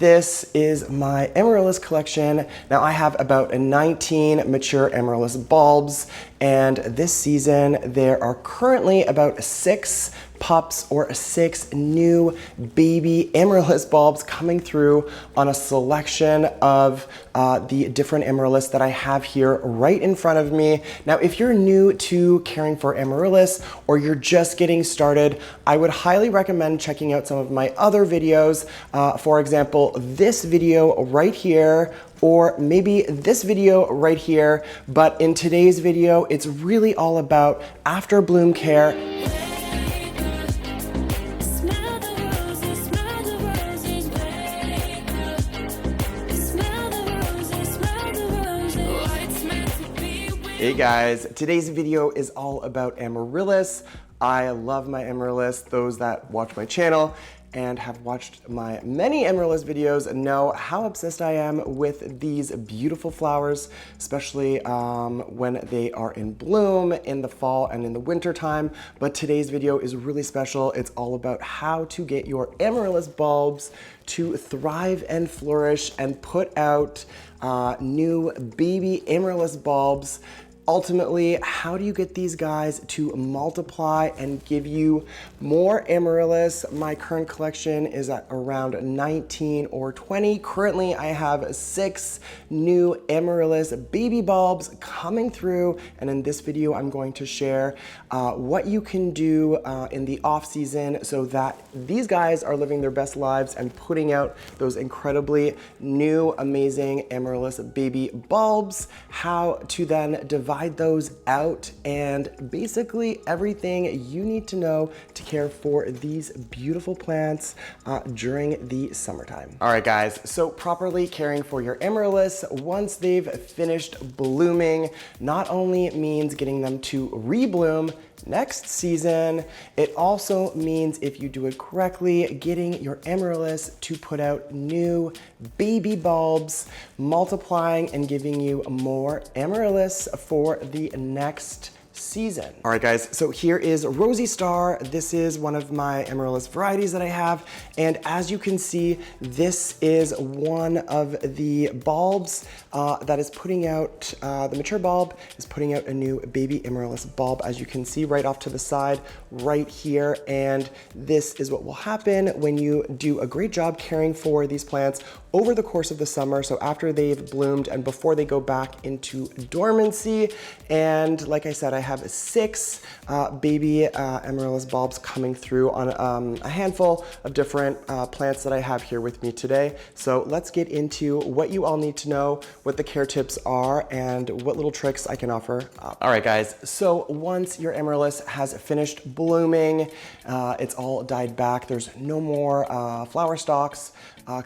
This is my Amaryllis collection. Now I have about 19 mature Amaryllis bulbs, and this season there are currently about 6 pups or 6 new baby Amaryllis bulbs coming through on a selection of the different Amaryllis that I have here right in front of me. Now, if you're new to caring for Amaryllis or you're just getting started, I would highly recommend checking out some of my other videos. For example, this video right here, or maybe this video right here. But in today's video, it's really all about after bloom care. Hey guys, today's video is all about Amaryllis. I love my Amaryllis. Those that watch my channel and have watched my many Amaryllis videos know how obsessed I am with these beautiful flowers, especially when they are in bloom in the fall and in the winter time. But today's video is really special. It's all about how to get your Amaryllis bulbs to thrive and flourish and put out new baby Amaryllis bulbs. Ultimately, how do you get these guys to multiply and give you more Amaryllis? My current collection is at around 19 or 20. Currently, I have 6 new Amaryllis baby bulbs coming through, and in this video, I'm going to share what you can do in the off season so that these guys are living their best lives and putting out those incredibly new, amazing Amaryllis baby bulbs, how to then divide those out, and basically everything you need to know to care for these beautiful plants during the summertime. All right guys, so properly caring for your Amaryllis once they've finished blooming not only means getting them to rebloom next season, it also means, if you do it correctly, getting your Amaryllis to put out new baby bulbs, multiplying and giving you more Amaryllis for the next season. All right guys, so here is Rosy Star. This is one of my Amaryllis varieties that I have, and as you can see, this is one of the bulbs that is putting out, the mature bulb is putting out a new baby Amaryllis bulb, as you can see right off to the side right here. And this is what will happen when you do a great job caring for these plants over the course of the summer, so after they've bloomed and before they go back into dormancy. And like I said, I have 6 baby Amaryllis bulbs coming through on a handful of different plants that I have here with me today. So let's get into what you all need to know, what the care tips are, and what little tricks I can offer up. All right guys, so once your Amaryllis has finished blooming, it's all died back, there's no more flower stalks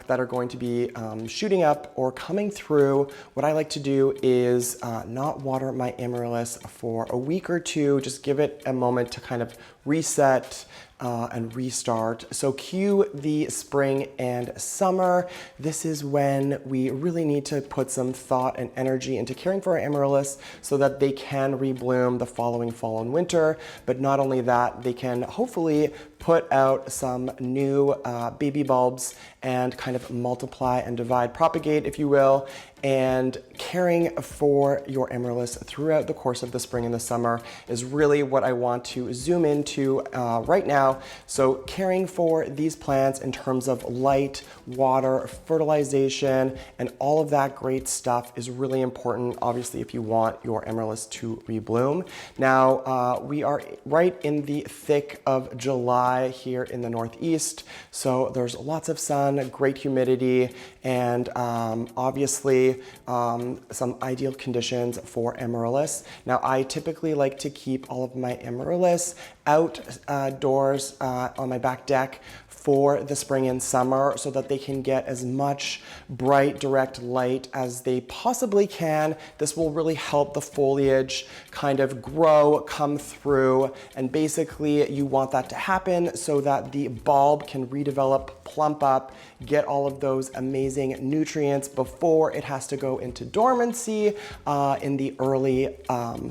that are going to be shooting up or coming through, what I like to do is not water my Amaryllis for a week or two, just give it a moment to kind of reset and restart. So cue the spring and summer. This is when we really need to put some thought and energy into caring for our Amaryllis so that they can rebloom the following fall and winter. But not only that, they can hopefully put out some new baby bulbs and kind of multiply and divide, propagate, if you will. And caring for your Amaryllis throughout the course of the spring and the summer is really what I want to zoom into right now. So caring for these plants in terms of light, water, fertilization, and all of that great stuff is really important, obviously, if you want your Amaryllis to rebloom. Now, we are right in the thick of July here in the Northeast, so there's lots of sun, great humidity, and obviously some ideal conditions for Amaryllis. Now, I typically like to keep all of my Amaryllis outdoors on my back deck for the spring and summer so that they can get as much bright, direct light as they possibly can. This will really help the foliage kind of grow, come through, and basically you want that to happen so that the bulb can redevelop, plump up, get all of those amazing nutrients before it has to go into dormancy in the early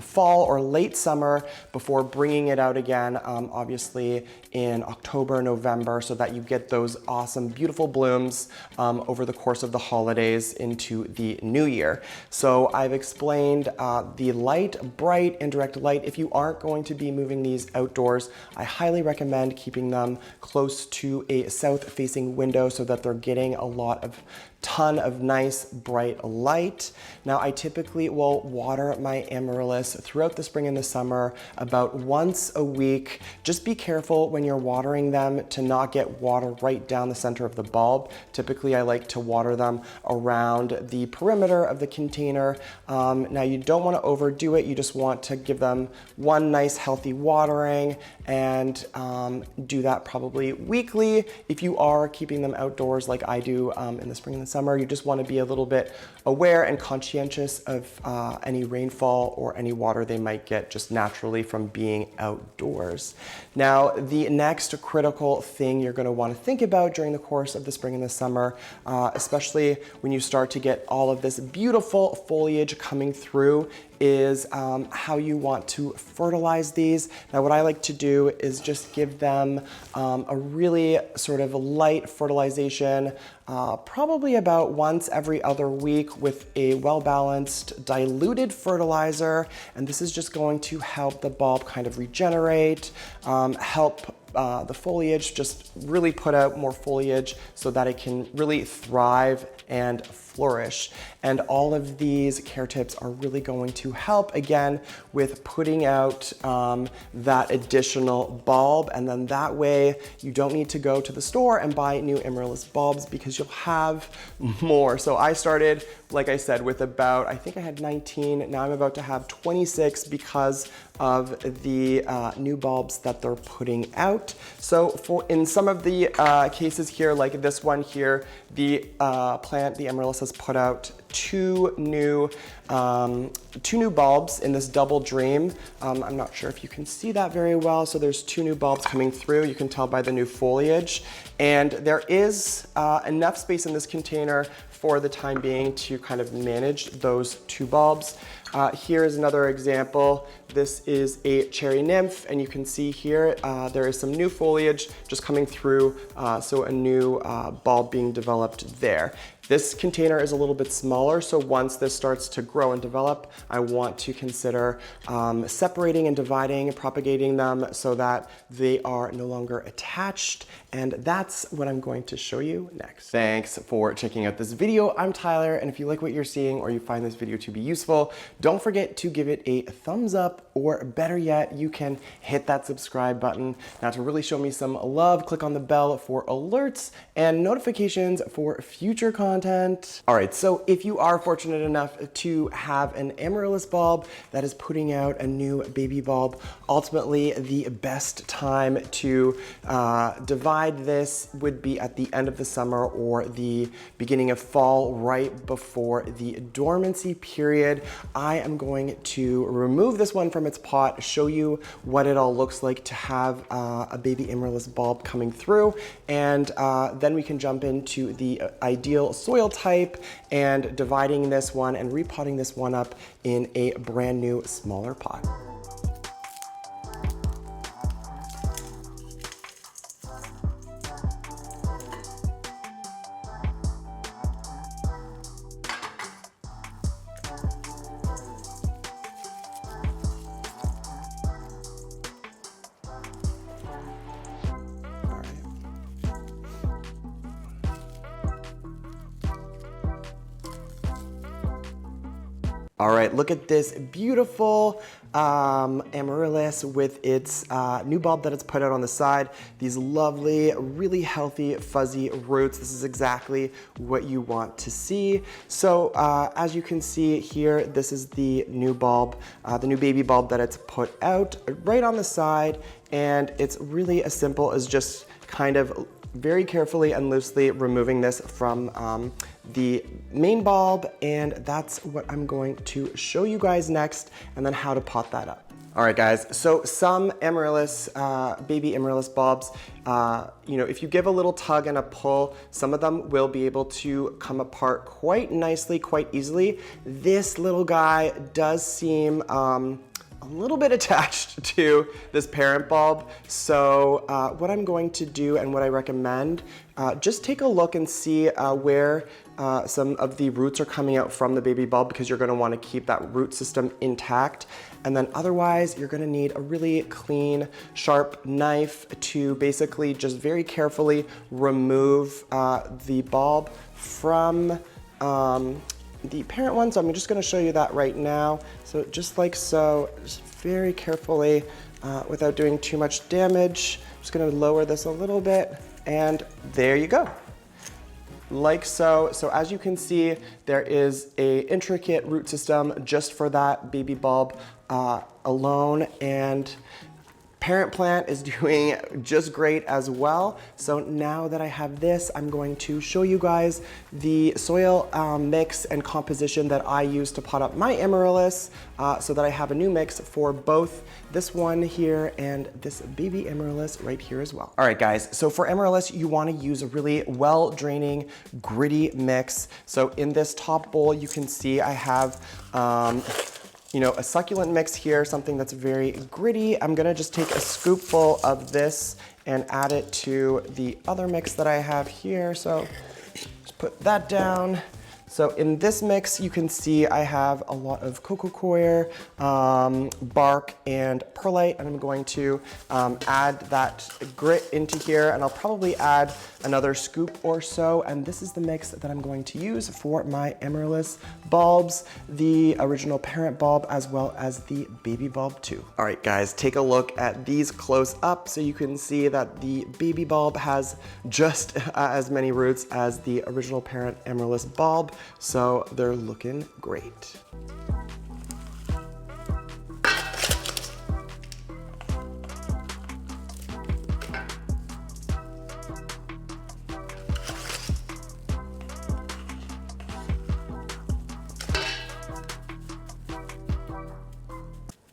fall or late summer before bringing it out again, obviously in October, November, so that that you get those awesome, beautiful blooms over the course of the holidays into the new year. So I've explained the light, bright, and direct light. If you aren't going to be moving these outdoors, I highly recommend keeping them close to a south-facing window so that they're getting a ton of nice bright light. Now I typically will water my Amaryllis throughout the spring and the summer about once a week. Just be careful when you're watering them to not get water right down the center of the bulb. Typically I like to water them around the perimeter of the container. Now you don't want to overdo it, you just want to give them one nice healthy watering and do that probably weekly. If you are keeping them outdoors like I do in the spring and the summer, you just want to be a little bit aware and conscientious of any rainfall or any water they might get just naturally from being outdoors. Now, the next critical thing you're going to want to think about during the course of the spring and the summer, especially when you start to get all of this beautiful foliage coming through, is how you want to fertilize these. Now what I like to do is just give them a really sort of light fertilization, probably about once every other week with a well-balanced diluted fertilizer. And this is just going to help the bulb kind of regenerate, help the foliage just really put out more foliage so that it can really thrive and flourish. And all of these care tips are really going to help again with putting out that additional bulb, and then that way you don't need to go to the store and buy new Amaryllis bulbs because you'll have more. So I started, like I said, with about, I think I had 19, now I'm about to have 26 because of the new bulbs that they're putting out. So in some of the cases here, like this one here, the plant, the Amaryllis, has put out two new bulbs in this double dream. I'm not sure if you can see that very well. So there's two new bulbs coming through. You can tell by the new foliage. And there is enough space in this container for the time being to kind of manage those two bulbs. Here is another example. This is a cherry nymph, and you can see here there is some new foliage just coming through, so a new bulb being developed there. This container is a little bit smaller, so once this starts to grow and develop, I want to consider separating and dividing and propagating them so that they are no longer attached, and that's what I'm going to show you next. Thanks for checking out this video. I'm Tyler, and if you like what you're seeing or you find this video to be useful, don't forget to give it a thumbs up, or better yet, you can hit that subscribe button. Now, to really show me some love, click on the bell for alerts and notifications for future content. All right, so if you are fortunate enough to have an Amaryllis bulb that is putting out a new baby bulb, ultimately the best time to divide this would be at the end of the summer or the beginning of fall, right before the dormancy period. I am going to remove this one from its pot, show you what it all looks like to have a baby Amaryllis bulb coming through, and then we can jump into the ideal soil type and dividing this one and repotting this one up in a brand new smaller pot. All right, look at this beautiful Amaryllis with its new bulb that it's put out on the side. These lovely, really healthy, fuzzy roots. This is exactly what you want to see. So as you can see here, this is the new bulb, the new baby bulb that it's put out right on the side. And it's really as simple as just kind of very carefully and loosely removing this from the main bulb, and that's what I'm going to show you guys next, and then how to pot that up. All right, guys, so some Amaryllis, baby Amaryllis bulbs, you know, if you give a little tug and a pull, some of them will be able to come apart quite nicely, quite easily. This little guy does seem a a little bit attached to this parent bulb. So what I'm going to do and what I recommend, just take a look and see where some of the roots are coming out from the baby bulb, because you're gonna wanna keep that root system intact. And then otherwise, you're gonna need a really clean, sharp knife to basically just very carefully remove the bulb from the parent one. So I'm just gonna show you that right now. So just like so, just very carefully, without doing too much damage. I'm just gonna lower this a little bit, and there you go. Like so. So as you can see, there is a intricate root system just for that baby bulb alone, and parent plant is doing just great as well. So now that I have this, I'm going to show you guys the soil mix and composition that I use to pot up my Amaryllis, so that I have a new mix for both this one here and this baby Amaryllis right here as well. All right guys, so for Amaryllis, you wanna use a really well-draining, gritty mix. So in this top bowl, you can see I have you know, a succulent mix here, something that's very gritty. I'm gonna just take a scoopful of this and add it to the other mix that I have here. So just put that down. So in this mix, you can see I have a lot of coco coir, bark, and perlite, and I'm going to add that grit into here, and I'll probably add another scoop or so, and this is the mix that I'm going to use for my Amaryllis bulbs, the original parent bulb as well as the baby bulb too. All right guys, take a look at these close up so you can see that the baby bulb has just as many roots as the original parent Amaryllis bulb. So they're looking great.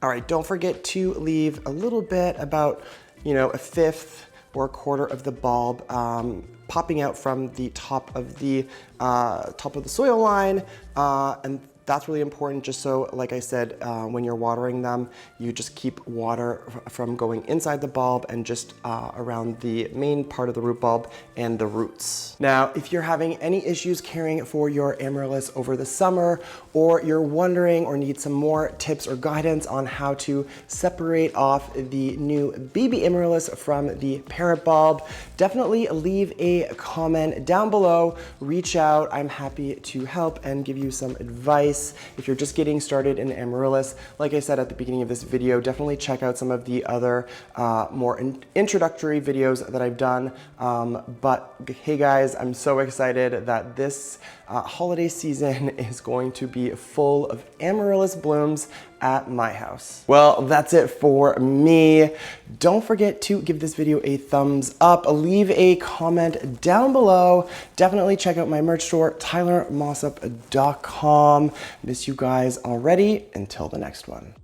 All right, don't forget to leave a little bit, about, you know, a fifth or a quarter of the bulb popping out from the top of the soil line, and that's really important, just so, like I said, when you're watering them, you just keep water from going inside the bulb and just around the main part of the root bulb and the roots. Now, if you're having any issues caring for your Amaryllis over the summer, or you're wondering or need some more tips or guidance on how to separate off the new baby Amaryllis from the parent bulb, definitely leave a comment down below. Reach out. I'm happy to help and give you some advice. If you're just getting started in Amaryllis, like I said at the beginning of this video, definitely check out some of the other more introductory videos that I've done. But hey guys, I'm so excited that this holiday season is going to be full of Amaryllis blooms at my house. Well, that's it for me. Don't forget to give this video a thumbs up, leave a comment down below. Definitely check out my merch store, tylermossop.com. Miss you guys already. Until the next one.